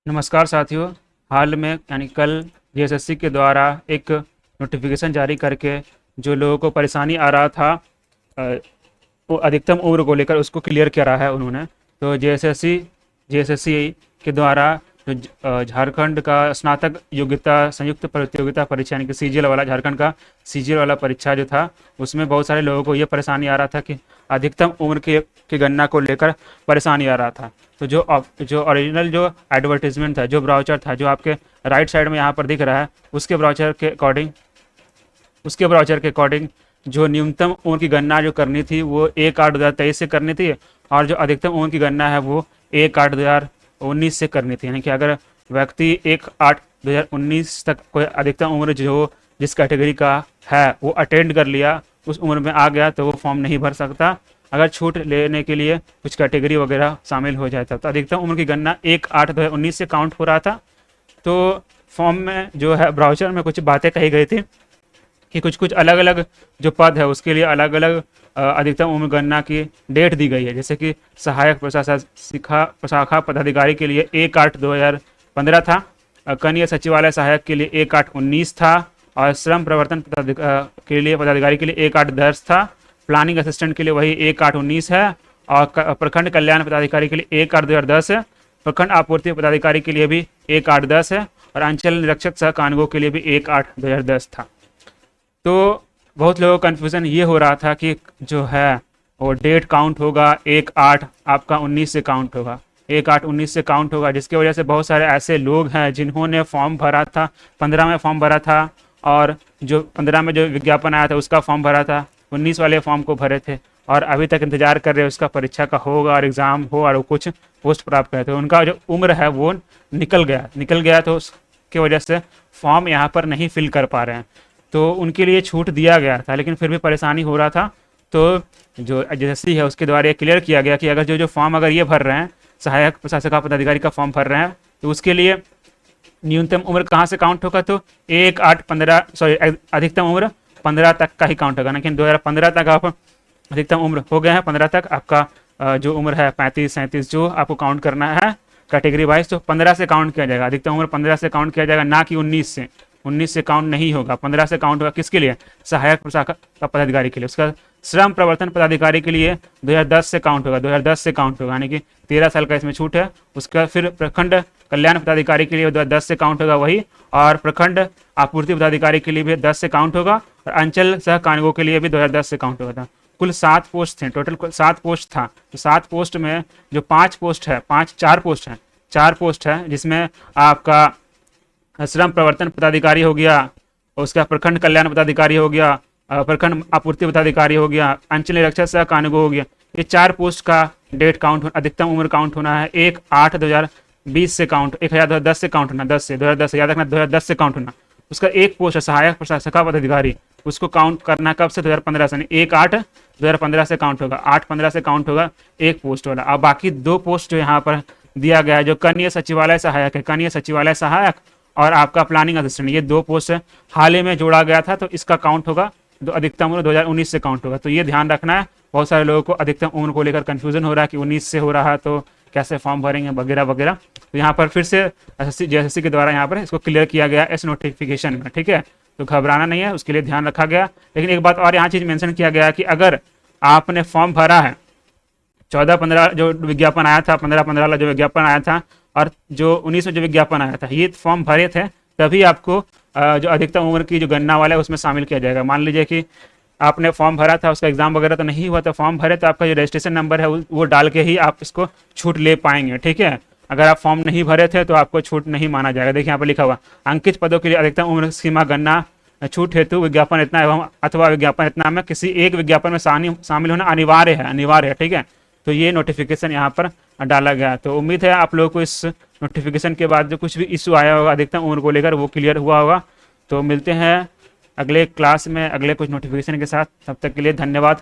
नमस्कार साथियों। हाल में यानी कल जीएसएससी के द्वारा एक नोटिफिकेशन जारी करके जो लोगों को परेशानी आ रहा था अ, वो अधिकतम उम्र को लेकर उसको क्लियर करा है उन्होंने। तो जीएसएससी के द्वारा जो झारखंड का स्नातक योग्यता संयुक्त प्रतियोगिता परीक्षा यानी कि सीजीएल वाला, झारखंड का सीजीएल वाला परीक्षा जो था, उसमें बहुत सारे लोगों को ये परेशानी आ रहा था कि अधिकतम उम्र की गणना को लेकर परेशानी आ रहा था। तो जो ओरिजिनल जो एडवर्टीजमेंट था, जो ब्राउचर था, जो आपके राइट साइड में यहाँ पर दिख रहा है, उसके ब्राउचर के अकॉर्डिंग जो न्यूनतम उम्र की गणना जो करनी थी वो 1/8/2023 से करनी थी, और जो अधिकतम उम्र की गणना है वो 1/8/2019 से करनी थी। यानी कि अगर व्यक्ति 1/8/2019 तक कोई अधिकतम उम्र जो जिस कैटेगरी का है वो अटेंड कर लिया, उस उम्र में आ गया, तो वो फॉर्म नहीं भर सकता। अगर छूट लेने के लिए कुछ कैटेगरी वगैरह शामिल हो जाता, तो अधिकतम उम्र की गणना 1/8/2019 से काउंट हो रहा था। तो फॉर्म में जो है ब्राउचर में कुछ बातें कही गई थी कि कुछ कुछ अलग अलग जो पद है उसके लिए अलग अलग अधिकतम उम्र गणना की डेट दी गई है। जैसे कि सहायक प्रशाखा पदाधिकारी के लिए 1/8/2015 था, कनीय सचिवालय सहायक के लिए 1/8/19 था, और श्रम प्रवर्तन के लिए पदाधिकारी के लिए 1/8/10 था। प्लानिंग असिस्टेंट के लिए वही 1/8/19 है, और प्रखंड कल्याण पदाधिकारी के लिए 1/8/2010 है। प्रखंड आपूर्ति पदाधिकारी के लिए भी 1/8/10 है, और अंचल निरीक्षक सह कानूनगो के लिए भी 1/8/2010 था। तो बहुत लोगों को कन्फ्यूज़न ये हो रहा था कि जो है वो डेट काउंट होगा 1/8 आपका 19 से काउंट होगा, 1/8/19 से काउंट होगा, जिसकी वजह से बहुत सारे ऐसे लोग हैं जिन्होंने फॉर्म भरा था, 15 में फॉर्म भरा था, और जो 15 में जो विज्ञापन आया था उसका फॉर्म भरा था, 19 वाले फॉर्म को भरे थे, और अभी तक इंतजार कर रहे हैं उसका परीक्षा का होगा और एग्ज़ाम हो और वो कुछ पोस्ट प्राप्त करे। तो उनका जो उम्र है वो निकल गया, तो उसकी वजह से फॉर्म यहाँ पर नहीं फिल कर पा रहे हैं। तो उनके लिए छूट दिया गया था, लेकिन फिर भी परेशानी हो रहा था। तो जो एजेंसी है उसके द्वारा ये क्लियर किया गया कि अगर जो फॉर्म अगर ये भर रहे हैं, सहायक प्रशासक पदाधिकारी का फॉर्म भर रहे हैं, तो उसके लिए न्यूनतम उम्र कहाँ से काउंट होगा, तो अधिकतम उम्र 15 तक का ही काउंट होगा। लेकिन 2015 तक आप अधिकतम उम्र हो गए हैं, 15 तक आपका जो उम्र है 35-37 जो आपको काउंट करना है कैटेगरी वाइज, तो 15 से काउंट किया जाएगा। अधिकतम उम्र 15 से काउंट किया जाएगा, ना कि 19 से काउंट नहीं होगा। 15 से काउंट होगा किसके लिए? सहायक प्रशाखा का पदाधिकारी के लिए। उसका श्रम प्रवर्तन पदाधिकारी के लिए 2010 से काउंट होगा, 2010 से काउंट होगा, यानी कि 13 साल का इसमें छूट है। उसका फिर प्रखंड कल्याण पदाधिकारी के लिए 2010 से काउंट होगा वही, और प्रखंड आपूर्ति पदाधिकारी के लिए भी 10 से काउंट होगा, और अंचल सह कानूनगो के लिए भी 2010 से काउंट होगा था। कुल 7 पोस्ट थे, टोटल कुल 7 पोस्ट था। तो 7 पोस्ट में जो 5 पोस्ट है, 4 पोस्ट है, जिसमें आपका श्रम प्रवर्तन पदाधिकारी हो गया, उसका प्रखंड कल्याण पदाधिकारी हो गया, प्रखंड आपूर्ति पदाधिकारी हो गया, अंचल निरीक्षक सह कानूनगो हो गया। ये 4 पोस्ट का डेट काउंट, अधिकतम उम्र काउंट होना है 1/8/2020 से काउंट, 1/8/2010 से काउंट होना, 2010 से याद रखना, 2010 से काउंट होना। उसका एक पोस्ट है सहायक प्रशासका पदाधिकारी, उसको काउंट करना कब से? 2015 से, 1/8/2015 से काउंट होगा, 8/15 से काउंट होगा एक पोस्ट वाला। अब बाकी 2 पोस्ट जो यहाँ पर दिया गया है, जो कनीय सचिवालय सहायक है, कनीय सचिवालय सहायक और आपका प्लानिंग असिस्टेंट, ये 2 पोस्ट हाल ही में जोड़ा गया था, तो इसका काउंट होगा, तो अधिकतम उम्र 2019 से काउंट होगा। तो ये ध्यान रखना है। बहुत सारे लोगों को अधिकतम उम्र को लेकर कन्फ्यूजन हो रहा है कि 19 से हो रहा है तो कैसे फॉर्म भरेंगे वगैरह वगैरह। तो यहाँ पर फिर से एसएससी के द्वारा यहाँ पर इसको क्लियर किया गया इस नोटिफिकेशन में, ठीक है। तो घबराना नहीं है, उसके लिए ध्यान रखा गया। लेकिन एक बात और यहाँ चीज़ मेंशन किया गया है कि अगर आपने फॉर्म भरा है, 14-15 जो विज्ञापन आया था, 15-15 वाला जो विज्ञापन आया था, और जो 19 में जो विज्ञापन आया था, ये फॉर्म भरे थे, तभी आपको जो अधिकतम उम्र की जो गणना वाला है उसमें शामिल किया जाएगा। मान लीजिए कि आपने फॉर्म भरा था, उसका एग्जाम वगैरह तो नहीं हुआ, तो फॉर्म भरे तो आपका जो रजिस्ट्रेशन नंबर है वो डाल के ही आप इसको छूट ले पाएंगे, ठीक है। अगर आप फॉर्म नहीं भरे थे तो आपको छूट नहीं माना जाएगा। देखिए यहाँ पर लिखा हुआ, अंकित पदों के लिए अधिकतम उम्र सीमा गणना छूट हेतु विज्ञापन इतना एवं अथवा विज्ञापन इतना में किसी एक विज्ञापन में शामिल होना अनिवार्य है, ठीक है। तो ये नोटिफिकेशन यहाँ पर डाला गया। तो उम्मीद है आप लोगों को इस नोटिफिकेशन के बाद जो कुछ भी इशू आया होगा अधिकतम उम्र को लेकर वो क्लियर हुआ होगा। तो मिलते हैं अगले क्लास में अगले कुछ नोटिफिकेशन के साथ, तब तक के लिए धन्यवाद।